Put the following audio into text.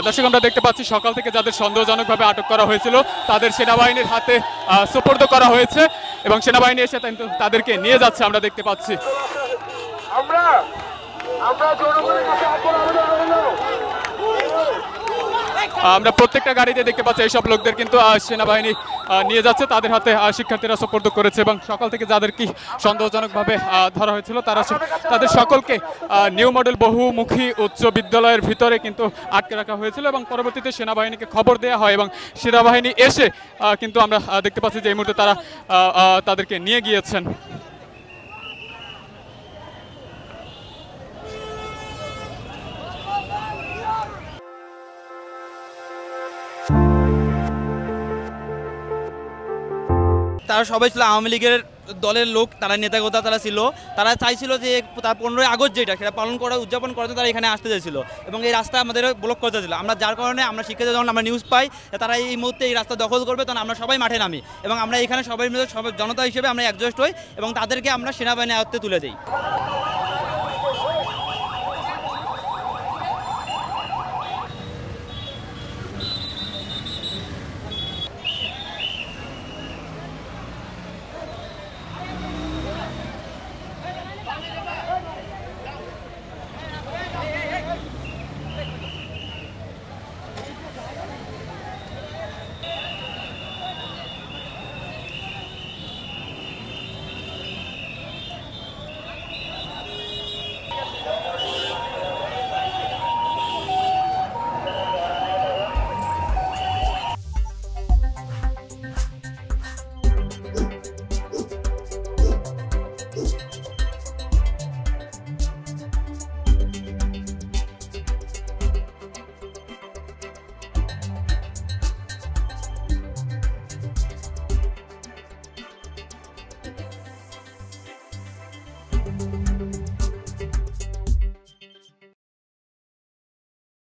দর্শক আমরা দেখতে পাচ্ছি সকাল থেকে যাদের সন্দেহজনকভাবে আটক করা হয়েছিল তাদের সেনাবাহিনীর হাতে সোপর্দ করা হয়েছে এবং সেনাবাহিনী এসে কিন্তু তাদেরকে নিয়ে যাচ্ছে আমরা দেখতে পাচ্ছি। আমরা প্রত্যেকটা গাড়িতে দেখতে পাচ্ছি এইসব লোকদের কিন্তু সেনাবাহিনী নিয়ে যাচ্ছে, তাদের হাতে শিক্ষার্থীরা সোপর্দ করেছে এবং সকাল থেকে যাদের কি সন্দেহজনকভাবে ধরা হয়েছিল তাদের সকলকে নিউ মডেল বহুমুখী উচ্চ বিদ্যালয়ের ভিতরে কিন্তু আটকে রাখা হয়েছিল এবং পরবর্তীতে সেনাবাহিনীকে খবর দেওয়া হয় এবং সেনাবাহিনী এসে কিন্তু আমরা দেখতে পাচ্ছি যে এই মুহূর্তে তারা তাদেরকে নিয়ে গিয়েছেন। তারা সবাই ছিল আওয়ামী লীগের দলের লোক, তারা নেতাগোতা তারা ছিল, তারা চাইছিল যে তার 15ই আগস্ট যেটা সেটা পালন করা উদযাপন করাতে তারা এখানে আসতে চাইছিল এবং এই রাস্তা আমাদের ব্লক করতে ছিল। আমরা যার কারণে আমরা শিক্ষার্থী যখন আমরা নিউজ পাই তারা এই মুহূর্তে এই রাস্তা দখল করবে তখন আমরা সবাই মাঠে নামি এবং আমরা এখানে সবাই মিলে সবাই জনতা হিসেবে আমরা একজোট হই এবং তাদেরকে আমরা সেনাবাহিনীর আয়ত্তে তুলে দিই।